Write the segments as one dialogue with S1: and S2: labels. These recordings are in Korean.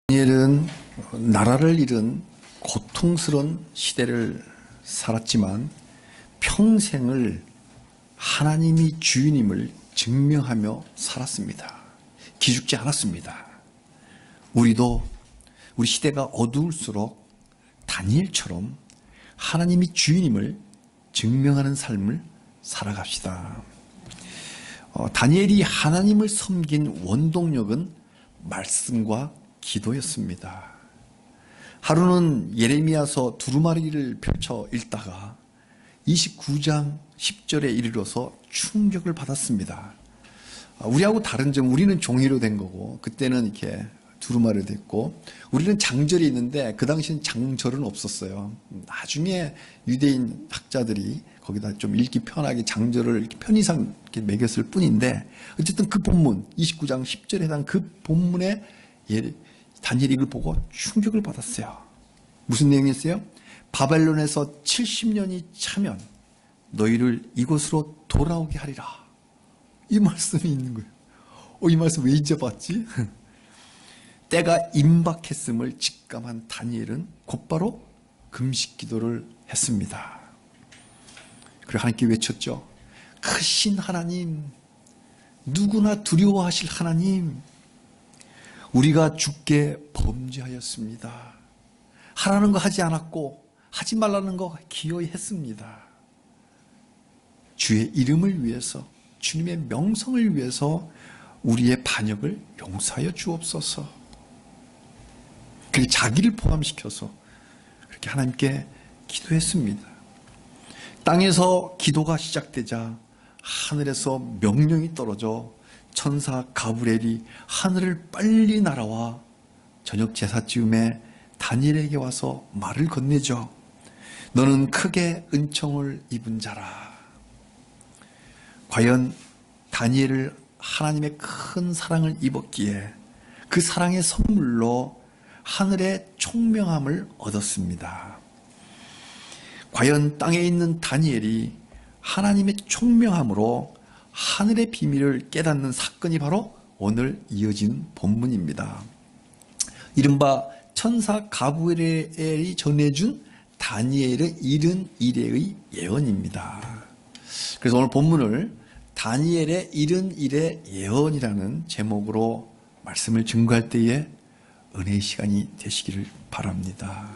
S1: 다니엘은 나라를 잃은 고통스러운 시대를 살았지만 평생을 하나님이 주인임을 증명하며 살았습니다. 기죽지 않았습니다. 우리도 우리 시대가 어두울수록 다니엘처럼 하나님이 주인임을 증명하는 삶을 살아갑시다. 다니엘이 하나님을 섬긴 원동력은 말씀과 기도였습니다. 하루는 예레미야서 두루마리를 펼쳐 읽다가 29장 10절에 이르러서 충격을 받았습니다. 우리하고 다른 점, 우리는 종이로 된 거고 그때는 이렇게 두루마리로 됐고 우리는 장절이 있는데 그 당시엔 장절은 없었어요. 나중에 유대인 학자들이 거기다 좀 읽기 편하게 장절을 이렇게 편의상 이렇게 매겼을 뿐인데 어쨌든 그 본문 29장 10절에 해당 그 본문에 다니엘이 이걸 보고 충격을 받았어요. 무슨 내용이었어요? 바벨론에서 70년이 차면 너희를 이곳으로 돌아오게 하리라. 이 말씀이 있는 거예요. 이 말씀 왜 이제 봤지? 때가 임박했음을 직감한 다니엘은 곧바로 금식 기도를 했습니다. 그리고 하나님께 외쳤죠. 크신 하나님, 누구나 두려워하실 하나님, 우리가 주께 범죄하였습니다. 하라는 거 하지 않았고 하지 말라는 거 기어이 했습니다. 주의 이름을 위해서, 주님의 명성을 위해서 우리의 반역을 용서하여 주옵소서. 그렇게 자기를 포함시켜서 그렇게 하나님께 기도했습니다. 땅에서 기도가 시작되자 하늘에서 명령이 떨어져 천사 가브리엘이 하늘을 빨리 날아와 저녁 제사쯤에 다니엘에게 와서 말을 건네죠. 너는 크게 은총을 입은 자라. 과연 다니엘을 하나님의 큰 사랑을 입었기에 그 사랑의 선물로 하늘의 총명함을 얻었습니다. 과연 땅에 있는 다니엘이 하나님의 총명함으로 하늘의 비밀을 깨닫는 사건이 바로 오늘 이어진 본문입니다. 이른바 천사 가브리엘이 전해준 다니엘의 71회의 예언입니다. 그래서 오늘 본문을 다니엘의 71의 예언이라는 제목으로 말씀을 증거할 때에 은혜의 시간이 되시기를 바랍니다.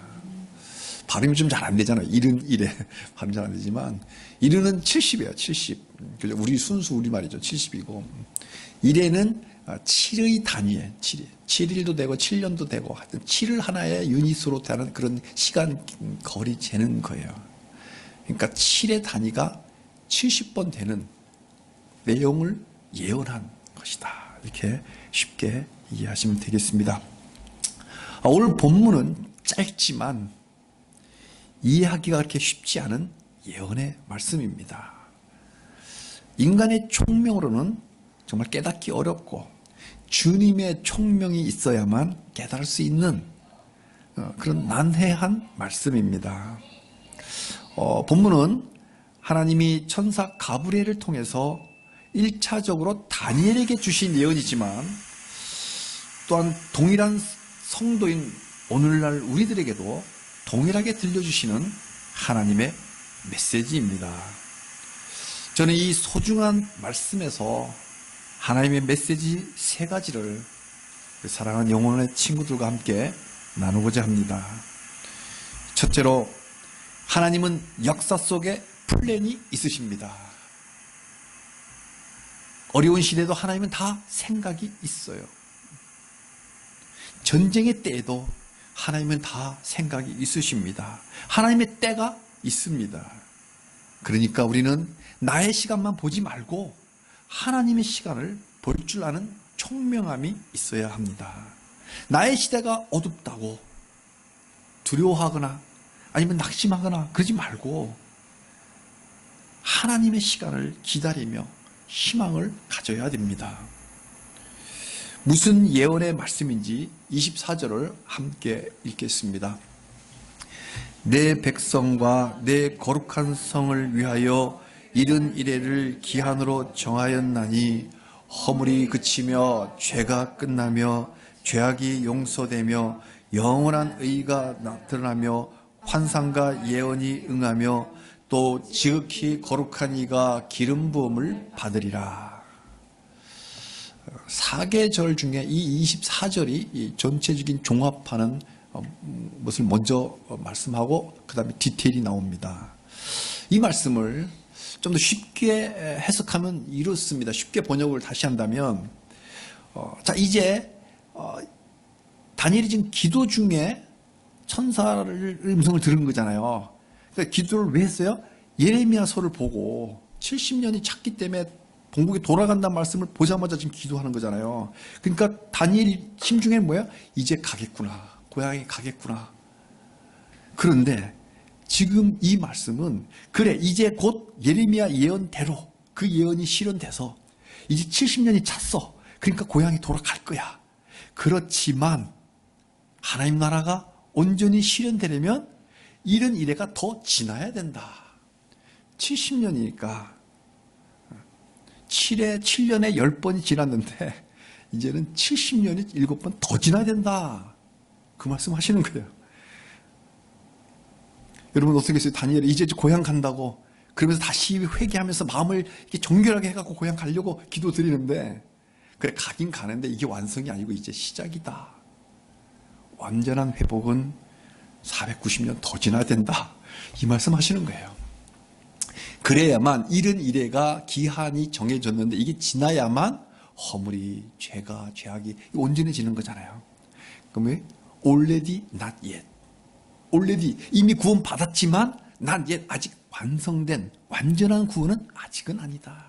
S1: 발음이 좀 잘 안 되잖아요. 71에 발음 잘 안 되지만 1은 70이에요. 70. 우리 순수 우리말이죠. 70이고 1에는 7의 단위에 7일도 되고 7년도 되고 하여튼 7을 하나의 유닛으로 되는 그런 시간 거리 재는 거예요. 그러니까 7의 단위가 70번 되는 내용을 예언한 것이다. 이렇게 쉽게 이해하시면 되겠습니다. 오늘 본문은 짧지만 이해하기가 그렇게 쉽지 않은 예언의 말씀입니다. 인간의 총명으로는 정말 깨닫기 어렵고 주님의 총명이 있어야만 깨달을 수 있는 그런 난해한 말씀입니다. 본문은 하나님이 천사 가브리엘을 통해서 1차적으로 다니엘에게 주신 예언이지만 또한 동일한 성도인 오늘날 우리들에게도 동일하게 들려주시는 하나님의 메시지입니다. 저는 이 소중한 말씀에서 하나님의 메시지 3가지를 사랑하는 영혼의 친구들과 함께 나누고자 합니다. 첫째로 하나님은 역사 속에 플랜이 있으십니다. 어려운 시대도 하나님은 다 생각이 있어요. 전쟁의 때에도 하나님은 다 생각이 있으십니다. 하나님의 때가 있습니다. 그러니까 우리는 나의 시간만 보지 말고 하나님의 시간을 볼 줄 아는 총명함이 있어야 합니다. 나의 시대가 어둡다고 두려워하거나 아니면 낙심하거나 그러지 말고 하나님의 시간을 기다리며 희망을 가져야 됩니다. 무슨 예언의 말씀인지 24절을 함께 읽겠습니다. 내 백성과 내 거룩한 성을 위하여 71회를 기한으로 정하였나니 허물이 그치며 죄가 끝나며 죄악이 용서되며 영원한 의가 드러나며 환상과 예언이 응하며 또 지극히 거룩한 이가 기름 부음을 받으리라. 4계절 중에 이 24절이 전체적인 종합하는 것을 먼저 말씀하고 그 다음에 디테일이 나옵니다. 이 말씀을 좀 더 쉽게 해석하면 이렇습니다. 쉽게 번역을 다시 한다면 자 이제 다니엘이 지금 기도 중에 천사를 음성을 들은 거잖아요. 그러니까 기도를 왜 했어요? 예레미야서를 보고 70년이 찼기 때문에 본국에 돌아간다는 말씀을 보자마자 지금 기도하는 거잖아요. 그러니까 다니엘이 심중에는 뭐야? 이제 가겠구나. 고향에 가겠구나. 그런데 지금 이 말씀은 그래 이제 곧 예레미야 예언대로 그 예언이 실현돼서 이제 70년이 찼어. 그러니까 고향에 돌아갈 거야. 그렇지만 하나님 나라가 온전히 실현되려면 이런 이래가 더 지나야 된다. 70년이니까 7년에 10번이 지났는데 이제는 70년이 7번 더 지나야 된다. 그 말씀 하시는 거예요. 여러분 어떻게 했어요? 다니엘이 이제 고향 간다고 그러면서 다시 회개하면서 마음을 이렇게 정결하게 해갖고 고향 가려고 기도 드리는데 그래 가긴 가는데 이게 완성이 아니고 이제 시작이다. 완전한 회복은 490년 더 지나야 된다. 이 말씀 하시는 거예요. 그래야만 이른 이래가 기한이 정해졌는데 이게 지나야만 허물이 죄악이 온전해지는 거잖아요. 그러면 already not yet. already 이미 구원 받았지만 not yet 아직 완성된 완전한 구원은 아직은 아니다.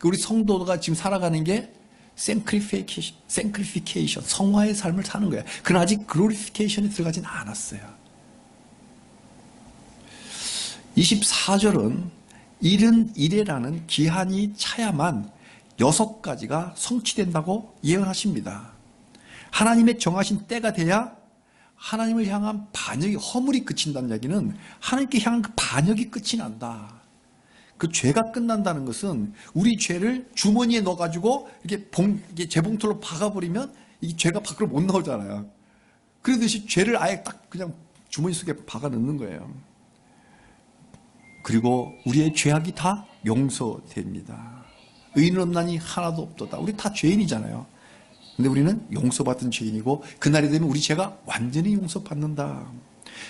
S1: 우리 성도가 지금 살아가는 게 sanctification, 성화의 삶을 사는 거예요. 그러나 아직 glorification에 들어가진 않았어요. 24절은 이른 이래라는 기한이 차야만 6가지가 성취된다고 예언하십니다. 하나님의 정하신 때가 돼야 하나님을 향한 반역이 허물이 그친다는 이야기는 하나님께 향한 그 반역이 끝이 난다. 그 죄가 끝난다는 것은 우리 죄를 주머니에 넣어가지고 이렇게 재봉틀로 박아버리면 이 죄가 밖으로 못 나오잖아요. 그러듯이 죄를 아예 딱 그냥 주머니 속에 박아 넣는 거예요. 그리고 우리의 죄악이 다 용서됩니다. 의인 없나니 하나도 없도다. 우리 다 죄인이잖아요. 근데 우리는 용서받은 죄인이고 그날이 되면 우리 죄가 완전히 용서받는다.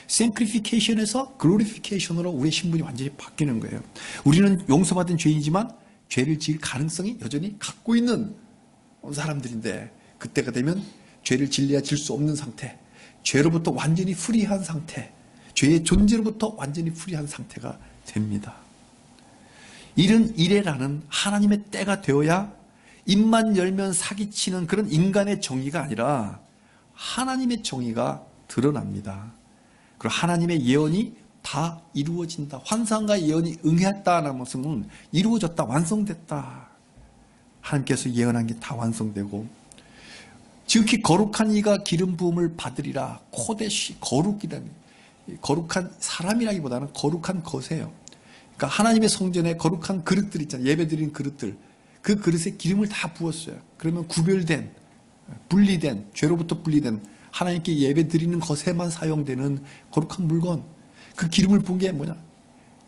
S1: sanctification에서 glorification으로 우리의 신분이 완전히 바뀌는 거예요. 우리는 용서받은 죄인이지만 죄를 지을 가능성이 여전히 갖고 있는 사람들인데 그때가 되면 죄를 질래야 질 수 없는 상태, 죄로부터 완전히 프리한 상태, 죄의 존재로부터 완전히 프리한 상태가 됩니다. 이른 이래라는 하나님의 때가 되어야 입만 열면 사기치는 그런 인간의 정의가 아니라 하나님의 정의가 드러납니다. 그리고 하나님의 예언이 다 이루어진다. 환상과 예언이 응했다는 것은 이루어졌다, 완성됐다. 하나님께서 예언한 게 다 완성되고 지극히 거룩한 이가 기름 부음을 받으리라. 코데시, 거룩이라는 거룩한 사람이라기보다는 거룩한 것이에요. 그러니까 하나님의 성전에 거룩한 그릇들 있잖아요. 예배 드리는 그릇들. 그 그릇에 기름을 다 부었어요. 그러면 구별된, 분리된, 죄로부터 분리된 하나님께 예배 드리는 것에만 사용되는 거룩한 물건. 그 기름을 부은 게 뭐냐?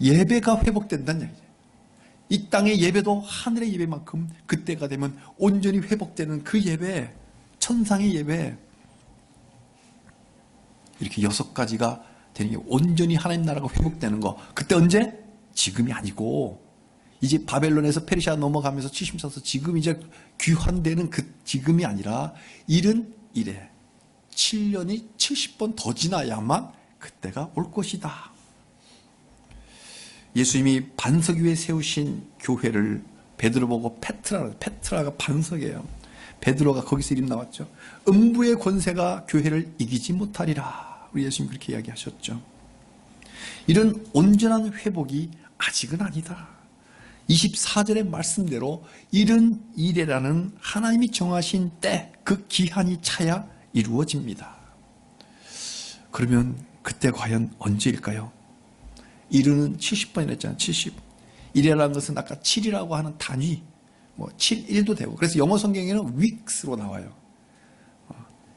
S1: 예배가 회복된다는 얘기죠. 이 땅의 예배도 하늘의 예배만큼 그때가 되면 온전히 회복되는 그 예배, 천상의 예배. 이렇게 6가지가 되는 게 온전히 하나님 나라가 회복되는 거. 그때 언제? 지금이 아니고 이제 바벨론에서 페르시아 넘어가면서 70년 차서 지금 이제 귀환되는 그 지금이 아니라 이른 이래 7년이 70번 더 지나야만 그때가 올 것이다. 예수님이 반석 위에 세우신 교회를 베드로 보고 페트라가 반석이에요. 베드로가 거기서 이름 나왔죠. 음부의 권세가 교회를 이기지 못하리라. 우리 예수님 그렇게 이야기하셨죠. 이런 온전한 회복이 아직은 아니다. 24절의 말씀대로 이른 이래라는 하나님이 정하신 때, 그 기한이 차야 이루어집니다. 그러면 그때 과연 언제일까요? 이르는 70번이라 했잖아요. 70. 이래라는 것은 아까 7이라고 하는 단위, 7, 1도 되고. 그래서 영어 성경에는 weeks로 나와요.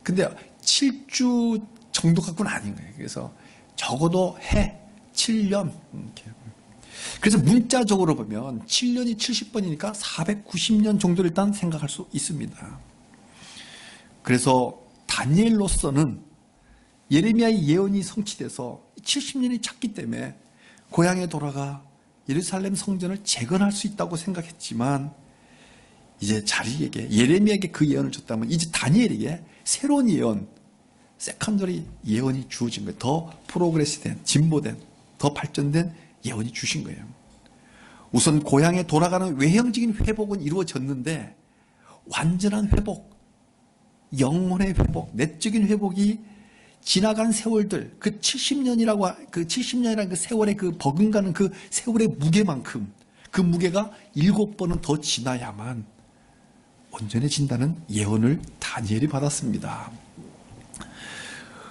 S1: 근데 7주 정도 갖고는 아닌 거예요. 그래서 적어도 해 7년. 이렇게. 그래서 문자적으로 보면 7년이 70번이니까 490년 정도를 일단 생각할 수 있습니다. 그래서 다니엘로서는 예레미야의 예언이 성취돼서 70년이 찼기 때문에 고향에 돌아가 예루살렘 성전을 재건할 수 있다고 생각했지만, 이제 자리에게, 예레미야에게 그 예언을 줬다면 이제 다니엘에게 새로운 예언, 세컨더리 예언이 주어진 거예요. 더 프로그레스된, 진보된, 더 발전된 예언이 주신 거예요. 우선 고향에 돌아가는 외형적인 회복은 이루어졌는데, 완전한 회복, 영혼의 회복, 내적인 회복이 지나간 세월들, 그 70년이라는 그 세월의 그 버금가는 그 세월의 무게만큼, 그 무게가 7번은 더 지나야만 온전해진다는 예언을 다니엘이 받았습니다.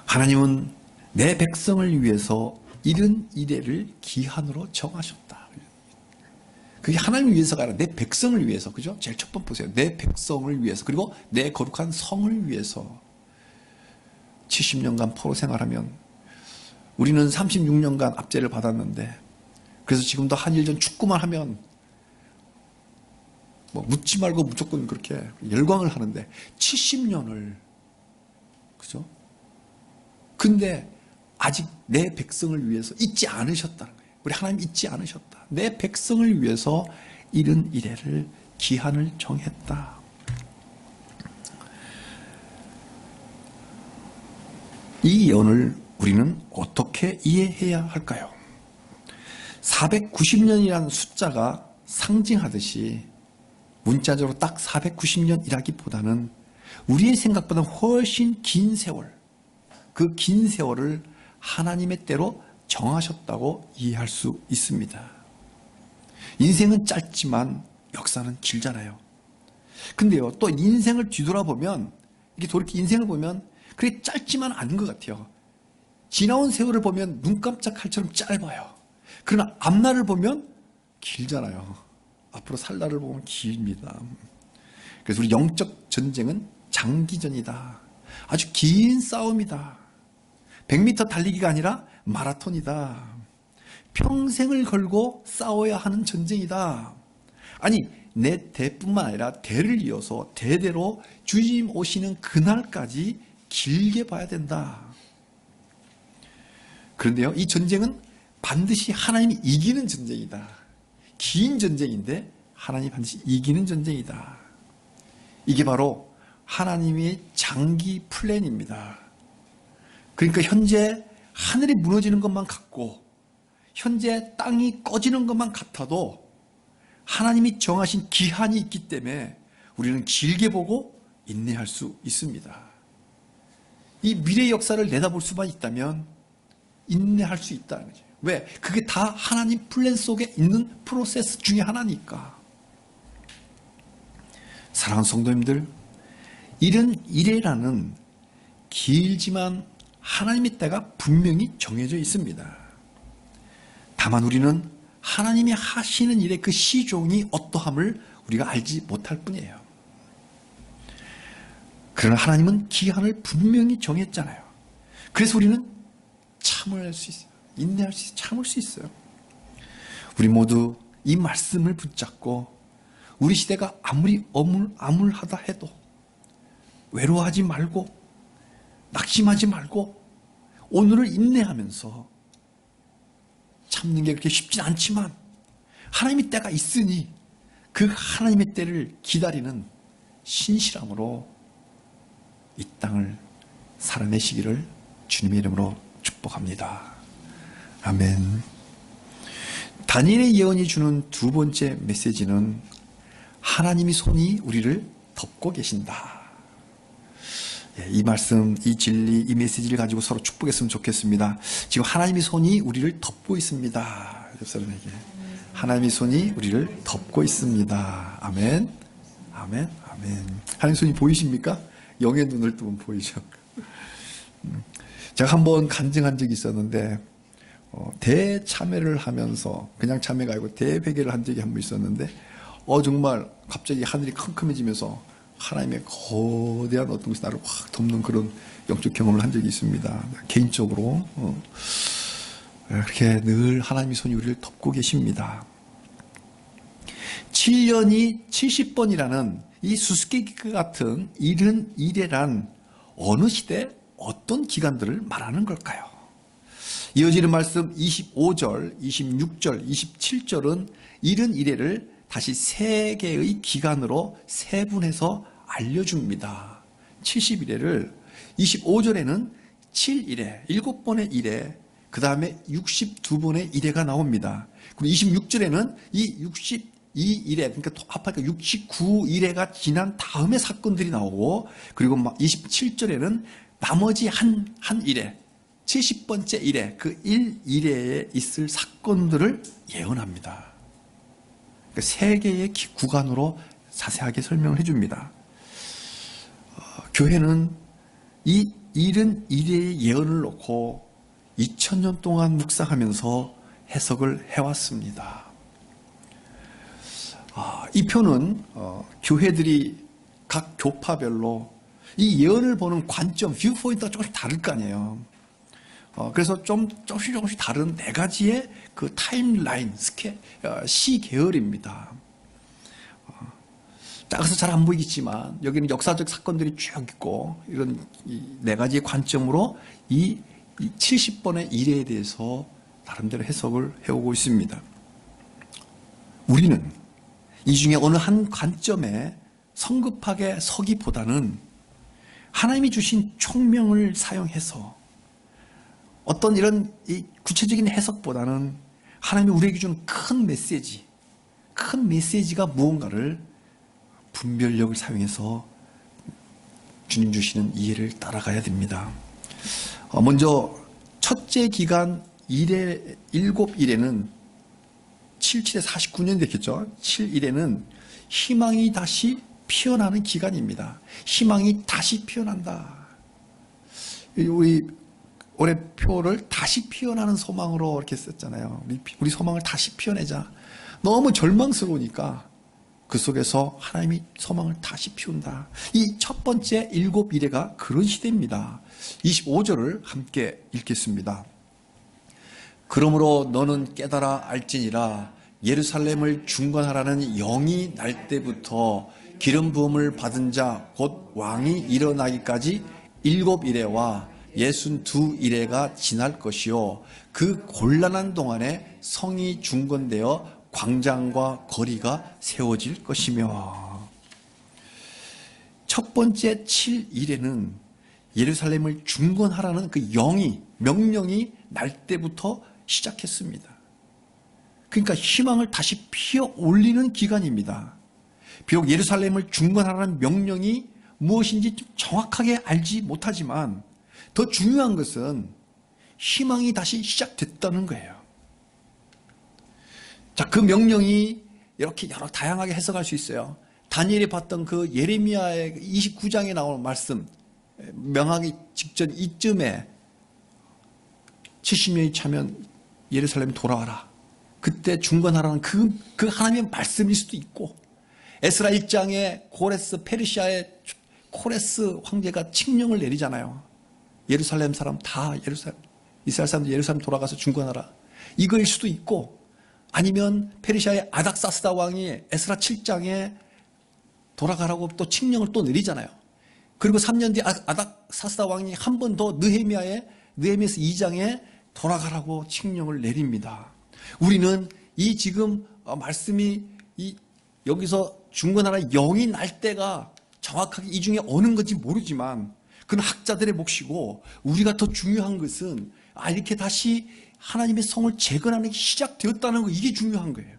S1: 하나님은 내 백성을 위해서 이른 이래를 기한으로 정하셨다. 그게 하나님을 위해서가 아니라 내 백성을 위해서, 그죠? 제일 첫 번 보세요. 내 백성을 위해서, 그리고 내 거룩한 성을 위해서 70년간 포로 생활하면, 우리는 36년간 압제를 받았는데, 그래서 지금도 한일전 축구만 하면 뭐 묻지 말고 무조건 그렇게 열광을 하는데 70년을, 그죠? 근데 아직 내 백성을 위해서 잊지 않으셨다는 거예요. 우리 하나님 잊지 않으셨다. 내 백성을 위해서 이른 이래를 기한을 정했다. 이 예언을 우리는 어떻게 이해해야 할까요? 490년이라는 숫자가 상징하듯이 문자적으로 딱 490년이라기보다는 우리의 생각보다 훨씬 긴 세월, 그 긴 세월을 하나님의 때로 정하셨다고 이해할 수 있습니다. 인생은 짧지만 역사는 길잖아요. 근데요, 또 인생을 뒤돌아보면, 이렇게 돌이켜 인생을 보면 그게 짧지만 않은 것 같아요. 지나온 세월을 보면 눈 깜짝할처럼 짧아요. 그러나 앞날을 보면 길잖아요. 앞으로 살 날을 보면 깁니다. 그래서 우리 영적 전쟁은 장기전이다. 아주 긴 싸움이다. 100m 달리기가 아니라 마라톤이다. 평생을 걸고 싸워야 하는 전쟁이다. 아니, 내 대뿐만 아니라 대를 이어서 대대로 주님 오시는 그날까지 길게 봐야 된다. 그런데요, 이 전쟁은 반드시 하나님이 이기는 전쟁이다. 긴 전쟁인데 하나님이 반드시 이기는 전쟁이다. 이게 바로 하나님의 장기 플랜입니다. 그러니까 현재 하늘이 무너지는 것만 같고, 현재 땅이 꺼지는 것만 같아도 하나님이 정하신 기한이 있기 때문에 우리는 길게 보고 인내할 수 있습니다. 이 미래의 역사를 내다볼 수만 있다면 인내할 수 있다는 거죠. 왜? 그게 다 하나님 플랜 속에 있는 프로세스 중에 하나니까. 사랑하는 성도님들, 이른 이래라는 길지만 하나님의 때가 분명히 정해져 있습니다. 다만 우리는 하나님이 하시는 일의 그 시종이 어떠함을 우리가 알지 못할 뿐이에요. 그러나 하나님은 기한을 분명히 정했잖아요. 그래서 우리는 참을 수 있어요. 인내할 수 있어요. 참을 수 있어요. 우리 모두 이 말씀을 붙잡고 우리 시대가 아무리 암울하다 해도 외로워하지 말고 낙심하지 말고 오늘을 인내하면서 참는 게 그렇게 쉽진 않지만 하나님의 때가 있으니 그 하나님의 때를 기다리는 신실함으로 이 땅을 살아내시기를 주님의 이름으로 축복합니다. 아멘. 다니엘의 예언이 주는 두 번째 메시지는 하나님의 손이 우리를 덮고 계신다. 이 말씀, 이 진리, 이 메시지를 가지고 서로 축복했으면 좋겠습니다. 지금 하나님의 손이 우리를 덮고 있습니다. 옆 사람에게 하나님의 손이 우리를 덮고 있습니다. 아멘. 아멘. 아멘. 하나님의 손이 보이십니까? 영의 눈을 뜨면 보이죠. 제가 한번 간증한 적이 있었는데 대참회를 하면서 그냥 참회가 아니고 대회개를 한 적이 한 번 있었는데 정말 갑자기 하늘이 컴컴해지면서 하나님의 거대한 어떤 것이 나를 확 덮는 그런 영적 경험을 한 적이 있습니다. 개인적으로 그렇게 늘 하나님의 손이 우리를 덮고 계십니다. 7년이 70번이라는 이 수수께끼 같은 이른 이래란 어느 시대 어떤 기간들을 말하는 걸까요? 이어지는 말씀 25절, 26절, 27절은 이른 이래를 다시 세 개의 기간으로 세분해서 알려줍니다. 70이래를 25절에는 7이래, 7번의 이래, 그 다음에 62번의 이래가 나옵니다. 그리고 26절에는 이 62이래, 그러니까 합하니까 69이래가 지난 다음에 사건들이 나오고, 그리고 27절에는 나머지 한 이래, 70번째 이래, 그 1이래에 있을 사건들을 예언합니다. 그러니까 세 개의 구간으로 자세하게 설명을 해줍니다. 교회는 이 이른 이래의 예언을 놓고 2000년 동안 묵상하면서 해석을 해왔습니다. 이 표는 교회들이 각 교파별로 이 예언을 보는 관점, 뷰포인트가 조금씩 다를 거 아니에요. 그래서 조금씩 다른 네 가지의 그 타임라인, 시계열입니다. 작아서 잘 안 보이겠지만 여기는 역사적 사건들이 쭉 있고 이런 네 가지의 관점으로 이 70번의 이래에 대해서 나름대로 해석을 해오고 있습니다. 우리는 이 중에 어느 한 관점에 성급하게 서기보다는 하나님이 주신 총명을 사용해서 어떤 이런 구체적인 해석보다는 하나님이 우리에게 주는 큰 메시지가 무언가를 분별력을 사용해서 주님 주시는 이해를 따라가야 됩니다. 먼저 첫째 기간 7일에는 77에 49년이 됐겠죠. 7일에는 희망이 다시 피어나는 기간입니다. 희망이 다시 피어난다. 우리 올해 표를 다시 피어나는 소망으로 이렇게 썼잖아요. 우리 소망을 다시 피어내자. 너무 절망스러우니까 그 속에서 하나님이 소망을 다시 피운다. 이 첫 번째 7이래가 그런 시대입니다. 25절을 함께 읽겠습니다. 그러므로 너는 깨달아 알지니라. 예루살렘을 중건하라는 영이 날 때부터 기름 부음을 받은 자 곧 왕이 일어나기까지 7이래와 62이래가 지날 것이요 그 곤란한 동안에 성이 중건되어 광장과 거리가 세워질 것이며. 첫 번째 7일에는 예루살렘을 중건하라는 그 명령이 날 때부터 시작했습니다. 그러니까 희망을 다시 피어 올리는 기간입니다. 비록 예루살렘을 중건하라는 명령이 무엇인지 좀 정확하게 알지 못하지만 더 중요한 것은 희망이 다시 시작됐다는 거예요. 자, 그 명령이 이렇게 여러 다양하게 해석할 수 있어요. 다니엘이 봤던 그 예레미야의 29장에 나오는 말씀, 명하기 직전 이쯤에 70년이 차면 예루살렘 돌아와라. 그때 중건하라는 그 하나님의 말씀일 수도 있고, 에스라 1장에 페르시아의 코레스 황제가 칙령을 내리잖아요. 예루살렘 사람 다 이스라엘 사람들 예루살렘 돌아가서 중건하라. 이거일 수도 있고, 아니면 페르시아의 아닥사스다 왕이 에스라 7장에 돌아가라고 또 칙령을 또 내리잖아요. 그리고 3년 뒤 아닥사스다 왕이 한 번 더 느헤미야서 2장에 돌아가라고 칙령을 내립니다. 우리는 이 지금 말씀이 여기서 중건하라 영이 날 때가 정확하게 이 중에 어느 건지 모르지만 그건 학자들의 몫이고, 우리가 더 중요한 것은 이렇게 다시 하나님의 성을 재건하는 게 시작되었다는 거, 이게 중요한 거예요.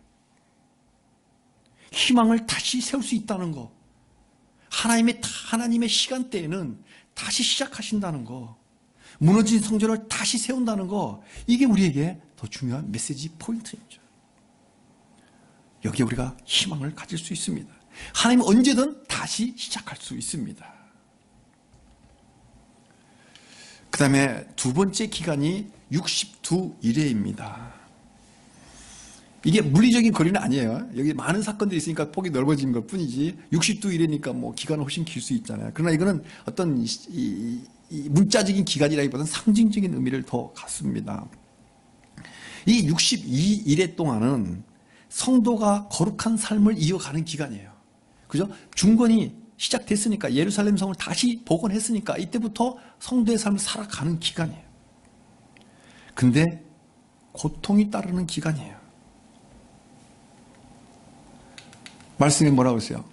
S1: 희망을 다시 세울 수 있다는 거, 하나님의 시간대에는 다시 시작하신다는 거, 무너진 성전을 다시 세운다는 거, 이게 우리에게 더 중요한 메시지 포인트입니다. 여기에 우리가 희망을 가질 수 있습니다. 하나님은 언제든 다시 시작할 수 있습니다. 그 다음에 두 번째 기간이 62일회입니다. 이게 물리적인 거리는 아니에요. 여기 많은 사건들이 있으니까 폭이 넓어진 것 뿐이지 60도 이래니까 뭐 기간은 훨씬 길 수 있잖아요. 그러나 이거는 어떤 이 문자적인 기간이라기보다는 상징적인 의미를 더 갖습니다. 이 62일의 동안은 성도가 거룩한 삶을 이어가는 기간이에요. 그죠? 중건이 시작됐으니까, 예루살렘 성을 다시 복원했으니까 이때부터 성도의 삶을 살아가는 기간이에요. 근데 고통이 따르는 기간이에요. 말씀이 뭐라고 했어요?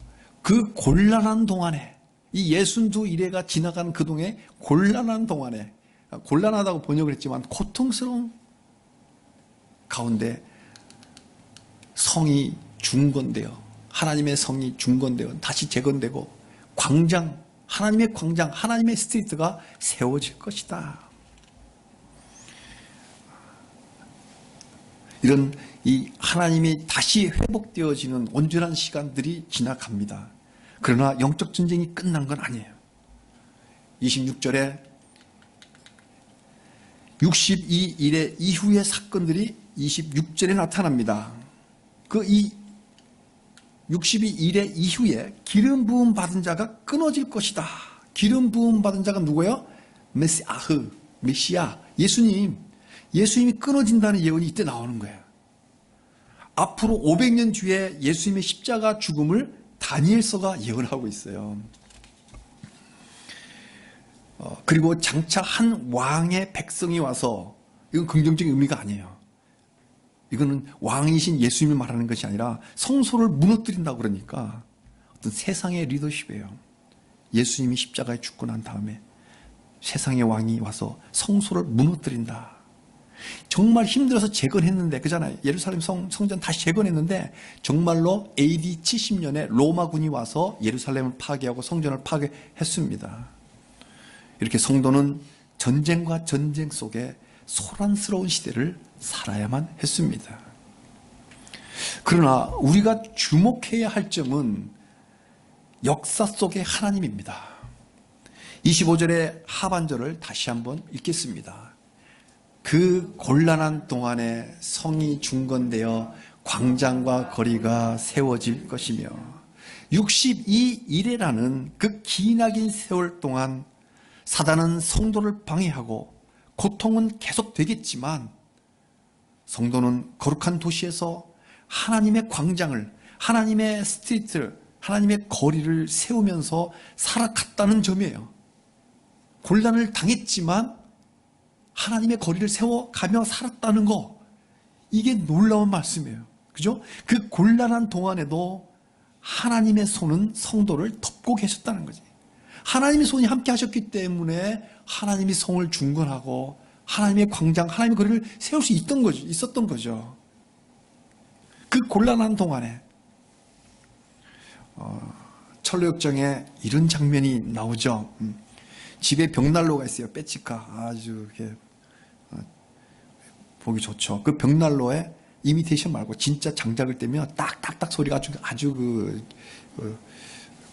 S1: 그 곤란한 동안에, 이 62일회가 지나간 그 동에 곤란한 동안에, 곤란하다고 번역을 했지만 고통스러운 가운데 성이 중건되어, 하나님의 성이 중건되어 다시 재건되고 광장, 하나님의 광장, 하나님의 스트리트가 세워질 것이다. 이런 이 하나님이 다시 회복되어지는 온전한 시간들이 지나갑니다. 그러나 영적 전쟁이 끝난 건 아니에요. 26절에 62일의 이후의 사건들이 26절에 나타납니다. 그 이 62일의 이후에 기름 부음 받은 자가 끊어질 것이다. 기름 부음 받은 자가 누구예요? 메시아, 예수님이 끊어진다는 예언이 이때 나오는 거예요. 앞으로 500년 뒤에 예수님의 십자가 죽음을 다니엘서가 예언하고 있어요. 그리고 장차 한 왕의 백성이 와서, 이건 긍정적인 의미가 아니에요. 이거는 왕이신 예수님을 말하는 것이 아니라 성소를 무너뜨린다고 그러니까 어떤 세상의 리더십이에요. 예수님이 십자가에 죽고 난 다음에 세상의 왕이 와서 성소를 무너뜨린다. 정말 힘들어서 재건했는데, 그잖아요. 예루살렘 성전 다시 재건했는데 정말로 AD 70년에 로마군이 와서 예루살렘을 파괴하고 성전을 파괴했습니다. 이렇게 성도는 전쟁과 전쟁 속에 소란스러운 시대를 살아야만 했습니다. 그러나 우리가 주목해야 할 점은 역사 속의 하나님입니다. 25절의 하반절을 다시 한번 읽겠습니다. 그 곤란한 동안에 성이 중건되어 광장과 거리가 세워질 것이며 62일이라는 그 기나긴 세월 동안 사단은 성도를 방해하고 고통은 계속되겠지만 성도는 거룩한 도시에서 하나님의 광장을, 하나님의 스트리트를, 하나님의 거리를 세우면서 살아갔다는 점이에요. 곤란을 당했지만 하나님의 거리를 세워가며 살았다는 거, 이게 놀라운 말씀이에요. 그죠? 그 곤란한 동안에도 하나님의 손은 성도를 덮고 계셨다는 거지. 하나님의 손이 함께 하셨기 때문에 하나님이 성을 중건하고 하나님의 광장, 하나님의 거리를 세울 수 있었던 거죠. 그 곤란한 동안에 철로역정에 이런 장면이 나오죠. 집에 벽난로가 있어요. 빼치카, 아주 이렇게 보기 좋죠. 그 벽난로에 이미테이션 말고 진짜 장작을 떼면 딱딱딱 소리가 아주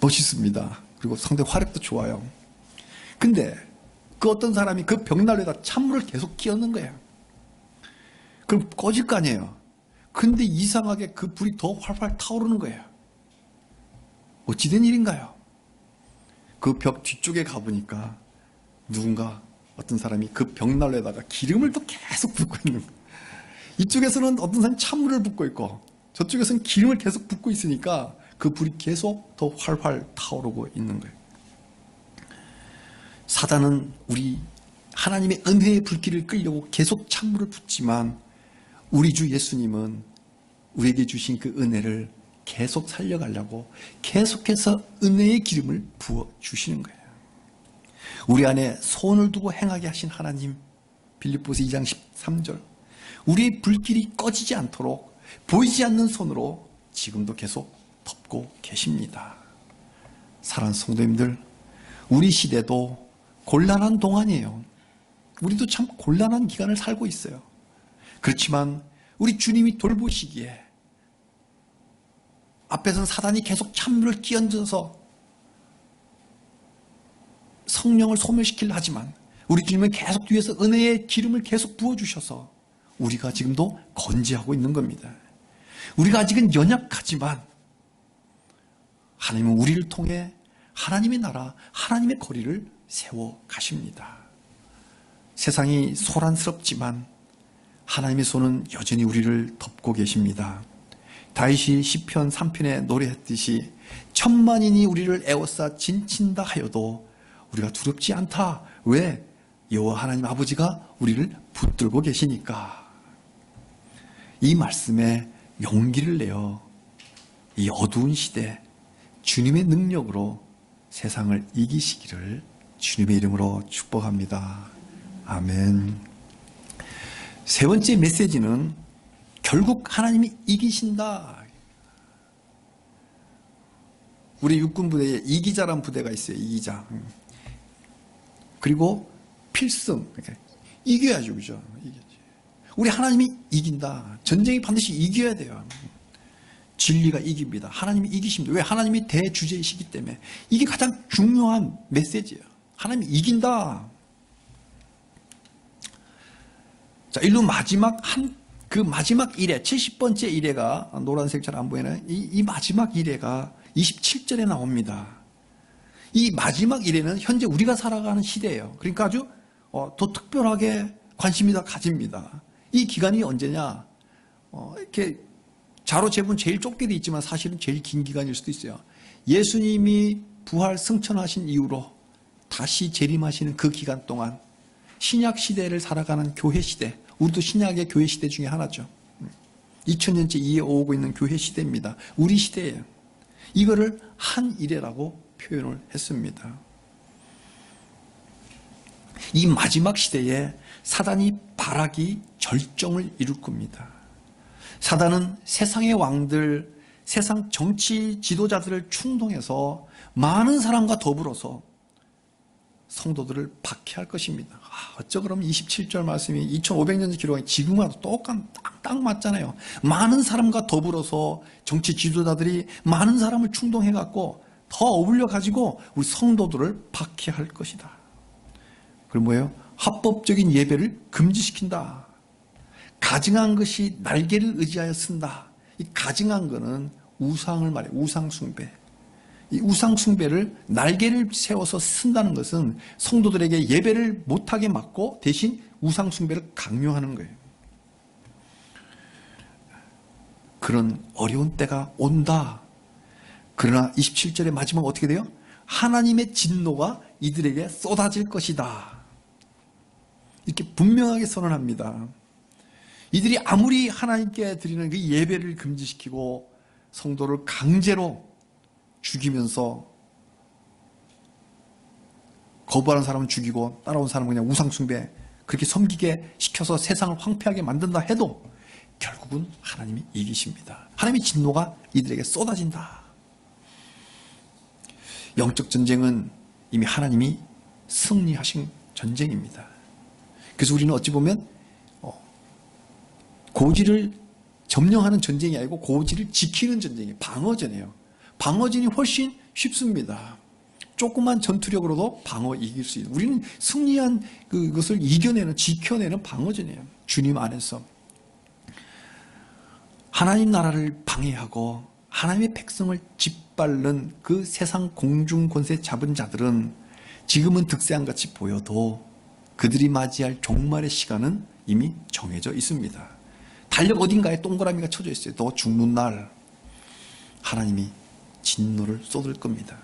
S1: 멋있습니다. 그리고 상당히 화력도 좋아요. 근데 그 어떤 사람이 그 벽난로에다 찬물을 계속 끼얹는 거예요. 그럼 꺼질 거 아니에요. 근데 이상하게 그 불이 더 활활 타오르는 거예요. 어찌된 일인가요? 그 벽 뒤쪽에 가보니까 어떤 사람이 그 벽난로에다가 기름을 또 계속 붓고 있는 거예요. 이쪽에서는 어떤 사람이 찬물을 붓고 있고 저쪽에서는 기름을 계속 붓고 있으니까 그 불이 계속 더 활활 타오르고 있는 거예요. 사단은 우리 하나님의 은혜의 불길을 끌려고 계속 찬물을 붓지만 우리 주 예수님은 우리에게 주신 그 은혜를 계속 살려가려고 계속해서 은혜의 기름을 부어주시는 거예요. 우리 안에 손을 두고 행하게 하신 하나님, 빌립보서 2장 13절, 우리의 불길이 꺼지지 않도록 보이지 않는 손으로 지금도 계속 덮고 계십니다. 사랑하는 성도님들, 우리 시대도 곤란한 동안이에요. 우리도 참 곤란한 기간을 살고 있어요. 그렇지만 우리 주님이 돌보시기에 앞에서는 사단이 계속 찬물을 끼얹어서 성령을 소멸시키려 하지만 우리 주님은 계속 뒤에서 은혜의 기름을 계속 부어주셔서 우리가 지금도 건지하고 있는 겁니다. 우리가 아직은 연약하지만 하나님은 우리를 통해 하나님의 나라, 하나님의 거리를 세워 가십니다. 세상이 소란스럽지만 하나님의 손은 여전히 우리를 덮고 계십니다. 다윗이 시편 3편에 노래했듯이 천만인이 우리를 에워싸 진친다 하여도 우리가 두렵지 않다. 왜? 여호와 하나님 아버지가 우리를 붙들고 계시니까. 이 말씀에 용기를 내어 이 어두운 시대 주님의 능력으로 세상을 이기시기를 주님의 이름으로 축복합니다. 아멘. 세 번째 메시지는 결국 하나님이 이기신다. 우리 육군부대에 이기자란 부대가 있어요. 이기자. 그리고 필승. 이겨야죠. 그죠? 이겨야지. 우리 하나님이 이긴다. 전쟁이 반드시 이겨야 돼요. 진리가 이깁니다. 하나님이 이기십니다. 왜? 하나님이 대주제이시기 때문에. 이게 가장 중요한 메시지예요. 하나님이 이긴다. 자, 일로 마지막 그 마지막 일회, 70번째 일회가 노란색 잘 안 보이나요? 이 마지막 일회가 27절에 나옵니다. 이 마지막 일회는 현재 우리가 살아가는 시대예요. 그러니까 아주 더 특별하게 관심이 더 가집니다. 이 기간이 언제냐? 이렇게 자로 재본 제일 좁게 돼 있지만 사실은 제일 긴 기간일 수도 있어요. 예수님이 부활 승천하신 이후로 다시 재림하시는 그 기간 동안 신약 시대를 살아가는 교회 시대, 우리도 신약의 교회 시대 중에 하나죠. 2000년째 이어오고 있는 교회 시대입니다. 우리 시대예요. 이거를 한 일회라고 표현을 했습니다. 이 마지막 시대에 사단이 발악이 절정을 이룰 겁니다. 사단은 세상의 왕들, 세상 정치 지도자들을 충동해서 많은 사람과 더불어서 성도들을 박해할 것입니다. 어쩌 그러면 27절 말씀이 2500년 기록이 지금과도 딱 맞잖아요. 많은 사람과 더불어서 정치 지도자들이 많은 사람을 충동해갖고 더 어울려가지고 우리 성도들을 박해할 것이다. 그리고 뭐예요? 합법적인 예배를 금지시킨다. 가증한 것이 날개를 의지하여 쓴다. 이 가증한 거는 우상을 말해요. 우상숭배. 이 우상숭배를 날개를 세워서 쓴다는 것은 성도들에게 예배를 못하게 막고 대신 우상숭배를 강요하는 거예요. 그런 어려운 때가 온다. 그러나 27절의 마지막 어떻게 돼요? 하나님의 진노가 이들에게 쏟아질 것이다. 이렇게 분명하게 선언합니다. 이들이 아무리 하나님께 드리는 그 예배를 금지시키고 성도를 강제로 죽이면서 거부하는 사람은 죽이고 따라온 사람은 그냥 우상숭배 그렇게 섬기게 시켜서 세상을 황폐하게 만든다 해도 결국은 하나님이 이기십니다. 하나님의 진노가 이들에게 쏟아진다. 영적 전쟁은 이미 하나님이 승리하신 전쟁입니다. 그래서 우리는 어찌 보면 고지를 점령하는 전쟁이 아니고 고지를 지키는 전쟁이에요. 방어전이에요. 방어전이 훨씬 쉽습니다. 조그만 전투력으로도 방어 이길 수 있는. 우리는 승리한 그것을 이겨내는, 지켜내는 방어전이에요. 주님 안에서. 하나님 나라를 방해하고 하나님의 백성을 짓밟는 그 세상 공중 권세 잡은 자들은 지금은 득세한 같이 보여도 그들이 맞이할 종말의 시간은 이미 정해져 있습니다. 달력 어딘가에 동그라미가 쳐져 있어요. 너 죽는 날 하나님이 진노를 쏟을 겁니다.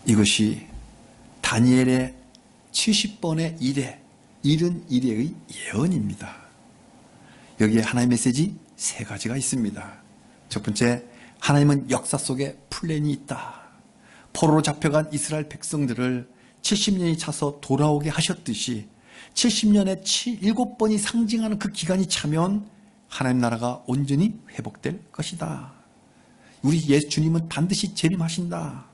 S1: 이것이 다니엘의 70번의 일회, 71회의 예언입니다. 여기에 하나님의 메시지 세 가지가 있습니다. 첫 번째, 하나님은 역사 속에 플랜이 있다. 포로로 잡혀간 이스라엘 백성들을 70년이 차서 돌아오게 하셨듯이 70년에 7번이 상징하는 그 기간이 차면 하나님 나라가 온전히 회복될 것이다. 우리 예수님은 반드시 재림하신다.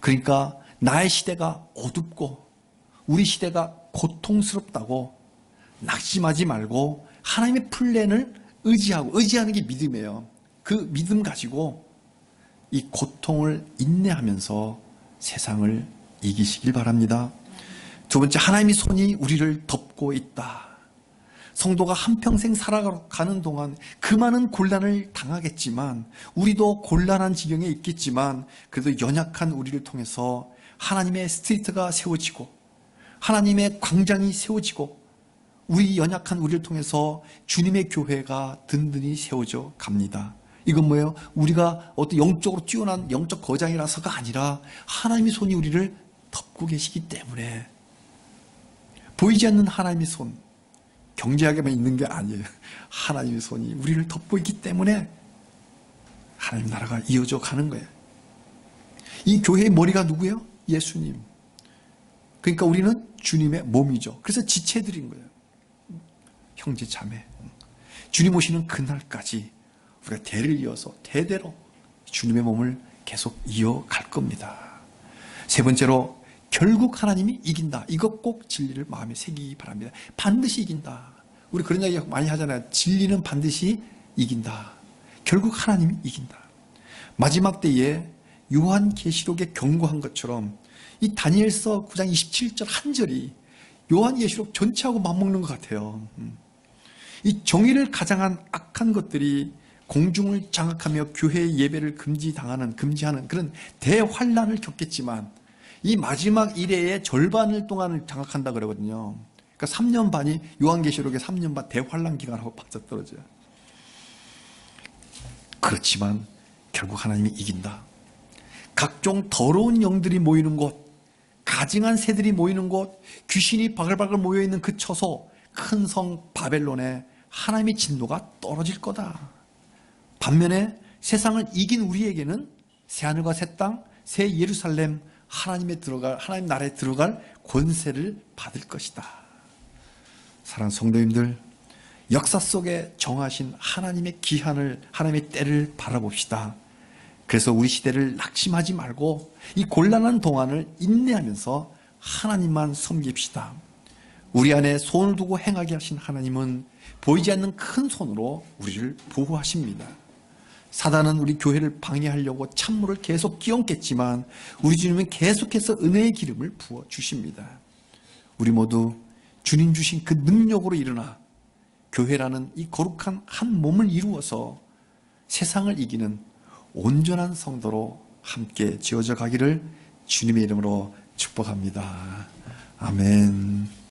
S1: 그러니까 나의 시대가 어둡고 우리 시대가 고통스럽다고 낙심하지 말고 하나님의 플랜을 의지하는 게 믿음이에요. 그 믿음 가지고 이 고통을 인내하면서 세상을 이기시길 바랍니다. 두 번째, 하나님의 손이 우리를 덮고 있다. 성도가 한평생 살아가는 동안 그 많은 곤란을 당하겠지만, 우리도 곤란한 지경에 있겠지만, 그래도 연약한 우리를 통해서 하나님의 스트리트가 세워지고 하나님의 광장이 세워지고 우리 연약한 우리를 통해서 주님의 교회가 든든히 세워져 갑니다. 이건 뭐예요? 우리가 어떤 영적으로 뛰어난 영적 거장이라서가 아니라 하나님의 손이 우리를 덮고 계시기 때문에, 보이지 않는 하나님의 손, 경제학에만 있는 게 아니에요. 하나님의 손이 우리를 덮고 있기 때문에 하나님 나라가 이어져 가는 거예요. 이 교회의 머리가 누구예요? 예수님. 그러니까 우리는 주님의 몸이죠. 그래서 지체들인 거예요. 형제 자매. 주님 오시는 그날까지 우리가 대를 이어서 대대로 주님의 몸을 계속 이어갈 겁니다. 세 번째로, 결국 하나님이 이긴다. 이것 꼭 진리를 마음에 새기기 바랍니다. 반드시 이긴다. 우리 그런 이야기 많이 하잖아요. 진리는 반드시 이긴다. 결국 하나님이 이긴다. 마지막 때에 요한계시록에 경고한 것처럼 이 다니엘서 9장 27절 한 절이 요한계시록 전체하고 맞먹는 것 같아요. 이 정의를 가장한 악한 것들이 공중을 장악하며 교회의 예배를 금지하는 그런 대환란을 겪겠지만, 이 마지막 이래의 절반을 동안을 장악한다 그러거든요. 그러니까 3년 반이 요한계시록의 3년 반 대환란 기간하고 맞아떨어져요. 그렇지만 결국 하나님이 이긴다. 각종 더러운 영들이 모이는 곳, 가증한 새들이 모이는 곳, 귀신이 바글바글 모여있는 그 처소, 큰 성 바벨론에 하나님의 진노가 떨어질 거다. 반면에 세상을 이긴 우리에게는 새하늘과 새 땅, 새 예루살렘, 하나님 나라에 들어갈 권세를 받을 것이다. 사랑하는 성도님들, 역사 속에 정하신 하나님의 기한을, 하나님의 때를 바라봅시다. 그래서 우리 시대를 낙심하지 말고 이 곤란한 동안을 인내하면서 하나님만 섬깁시다. 우리 안에 손을 두고 행하게 하신 하나님은 보이지 않는 큰 손으로 우리를 보호하십니다. 사단은 우리 교회를 방해하려고 찬물을 계속 끼얹겠지만 우리 주님은 계속해서 은혜의 기름을 부어주십니다. 우리 모두 주님 주신 그 능력으로 일어나 교회라는 이 거룩한 한 몸을 이루어서 세상을 이기는 온전한 성도로 함께 지어져 가기를 주님의 이름으로 축복합니다. 아멘.